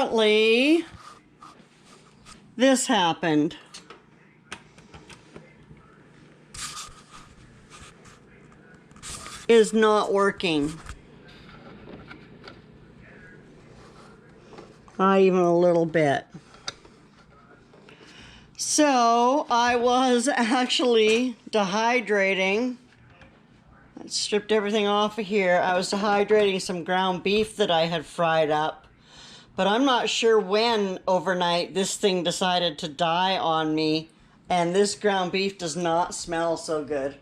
apparently this happened. Is not working. Not even a little bit. So I was actually dehydrating. I stripped everything off of here. I was dehydrating some ground beef that I had fried up. But I'm not sure when overnight this thing decided to die on me. And this ground beef does not smell so good.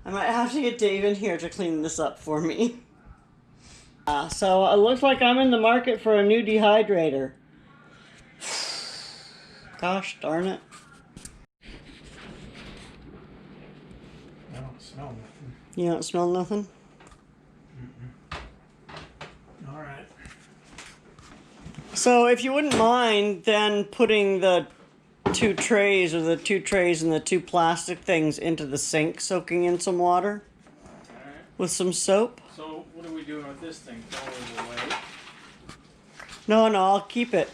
I might have to get Dave in here to clean this up for me. So it looks like I'm in the market for a new dehydrator. Gosh darn it. I don't smell nothing. You don't smell nothing? All right. So if you wouldn't mind then putting the two trays and the two plastic things into the sink, soaking in some water with some soap. So what are we doing with this thing? Throwing it away? No, I'll keep it.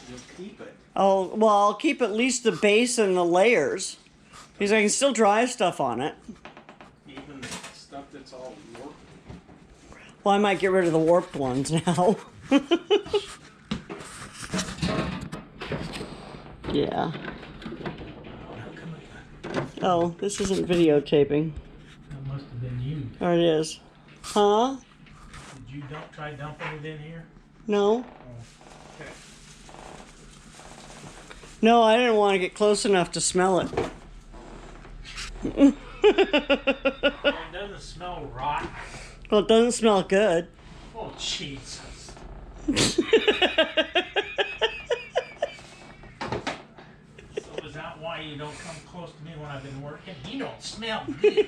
You'll keep it? I'll keep at least the base and the layers. Because I can still dry stuff on it. Even the stuff that's all warped? Well, I might get rid of the warped ones now. Yeah. Oh, this isn't videotaping. That must have been you. Or it is. Huh? Did you try dumping it in here? No. Oh, okay. No, I didn't want to get close enough to smell it. Well, it doesn't smell rotten. Well, it doesn't smell good. Oh, Jesus. So is that why you don't come close to me when I've been working? You don't smell good.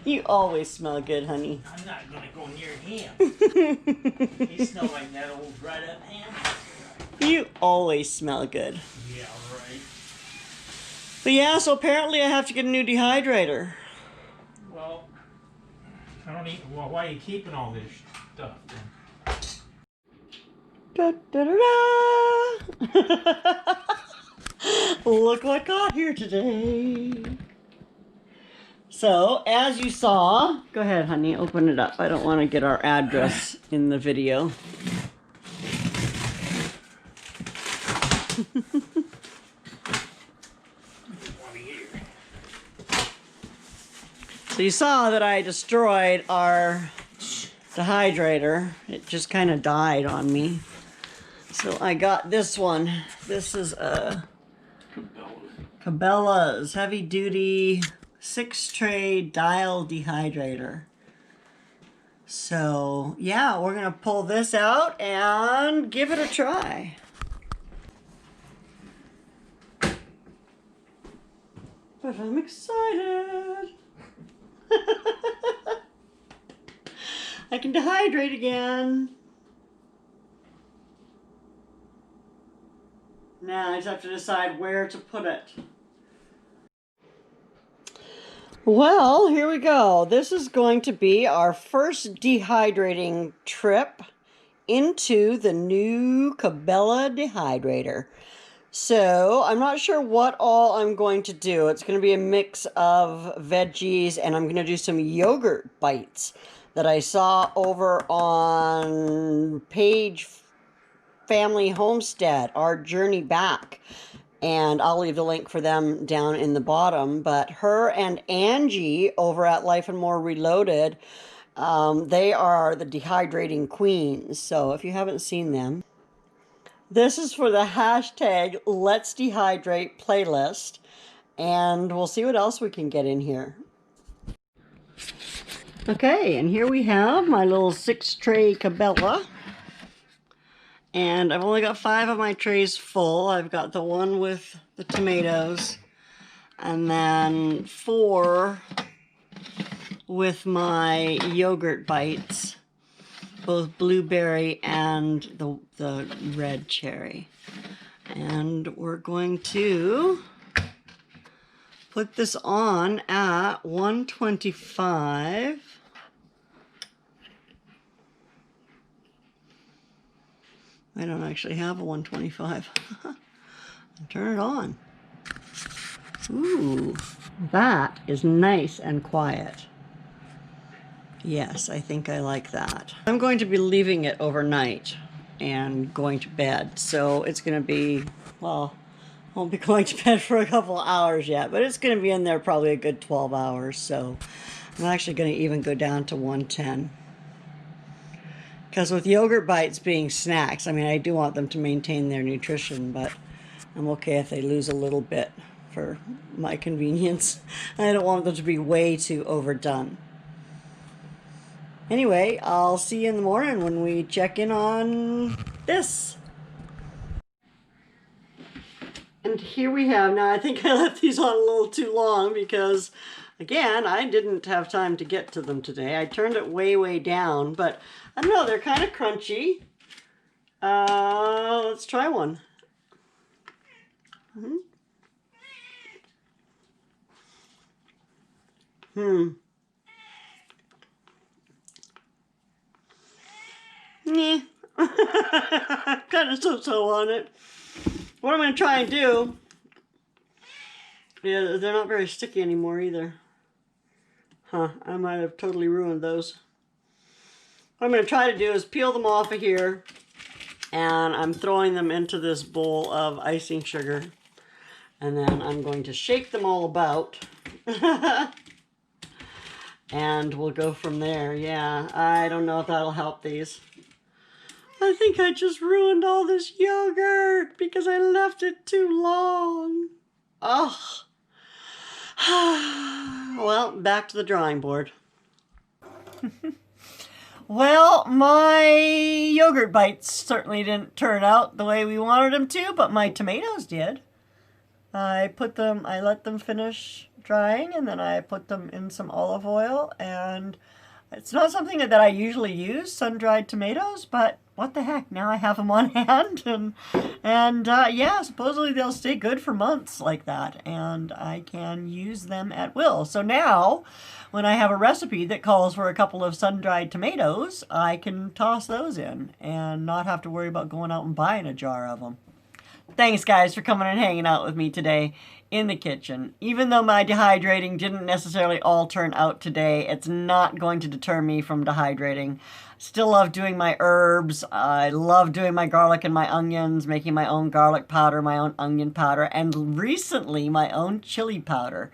You always smell good, honey. I'm not going to go near him. He smells like that old dried up ham. You always smell good. Yeah, right. But yeah, so apparently I have to get a new dehydrator. Well, I don't even. Well, why are you keeping all this stuff then? Da, da, da, da. Look what got here today. So, as you saw, go ahead, honey, open it up. I don't want to get our address in the video. So you saw that I destroyed our dehydrator. It just kind of died on me. So I got this one. This is a Cabela's heavy duty 6-tray Dial Dehydrator. So yeah, we're gonna pull this out and give it a try. But I'm excited. I can dehydrate again. Now I just have to decide where to put it. Well, here we go. This is going to be our first dehydrating trip into the new Cabela dehydrator. So I'm not sure what all I'm going to do. It's going to be a mix of veggies, and I'm going to do some yogurt bites that I saw over on Page Family Homestead, Our Journey Back. And I'll leave the link for them down in the bottom. But her and Angie over at Life and More Reloaded, they are the dehydrating queens. So if you haven't seen them, this is for the hashtag Let's Dehydrate playlist. And we'll see what else we can get in here. Okay, and here we have my little 6-tray Cabela. And I've only got 5 of my trays full. I've got the one with the tomatoes, and then 4 with my yogurt bites, both blueberry and the red cherry. And we're going to put this on at 125. I don't actually have a 125. Turn it on. Ooh, that is nice and quiet. Yes, I think I like that. I'm going to be leaving it overnight and going to bed. So it's going to be, well, I won't be going to bed for a couple of hours yet, but it's going to be in there probably a good 12 hours. So I'm actually going to even go down to 110. Because with yogurt bites being snacks, I mean, I do want them to maintain their nutrition, but I'm okay if they lose a little bit for my convenience. I don't want them to be way too overdone. Anyway, I'll see you in the morning when we check in on this. And here we have, now I think I left these on a little too long because, again, I didn't have time to get to them today. I turned it way down, but I don't know, they're kind of crunchy. Let's try one. Yeah, kind of so-so on it. What I'm going to try and do, yeah, they're not very sticky anymore either. Huh, I might have totally ruined those. What I'm going to try to do is peel them off of here, and I'm throwing them into this bowl of icing sugar. And then I'm going to shake them all about. And we'll go from there. Yeah, I don't know if that'll help these. I think I just ruined all this yogurt because I left it too long. Ugh. Well, back to the drawing board. Well, my yogurt bites certainly didn't turn out the way we wanted them to, but my tomatoes did. I let them finish drying, and then I put them in some olive oil, and it's not something that I usually use, sun-dried tomatoes, but what the heck, now I have them on hand, and yeah, supposedly they'll stay good for months like that, and I can use them at will. So now, when I have a recipe that calls for a couple of sun-dried tomatoes, I can toss those in and not have to worry about going out and buying a jar of them. Thanks, guys, for coming and hanging out with me today in the kitchen. Even though my dehydrating didn't necessarily all turn out today, it's not going to deter me from dehydrating. Still love doing my herbs. I love doing my garlic and my onions, making my own garlic powder, my own onion powder, and recently my own chili powder.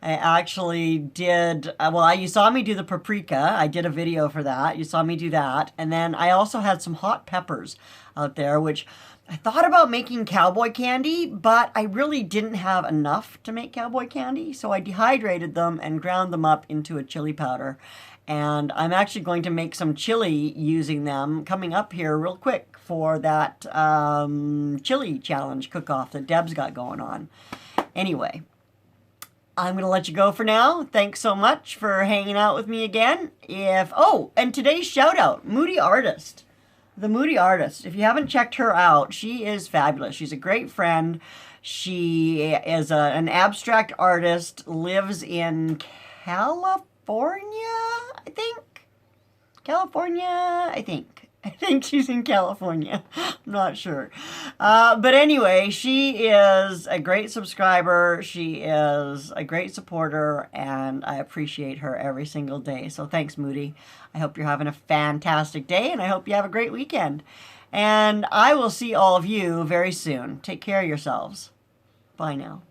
I actually did, you saw me do the paprika. I did a video for that. You saw me do that. And then I also had some hot peppers out there, which I thought about making cowboy candy, but I really didn't have enough to make cowboy candy. So I dehydrated them and ground them up into a chili powder. And I'm actually going to make some chili using them coming up here real quick for that chili challenge cook-off that Deb's got going on. Anyway, I'm going to let you go for now. Thanks so much for hanging out with me again. And today's shout out, Moody Artist. The Moody Artist. If you haven't checked her out, she is fabulous. She's a great friend. She is an abstract artist, lives in California, I think. I think she's in California. I'm not sure. But anyway, she is a great subscriber. She is a great supporter, and I appreciate her every single day. So thanks, Moody. I hope you're having a fantastic day, and I hope you have a great weekend. And I will see all of you very soon. Take care of yourselves. Bye now.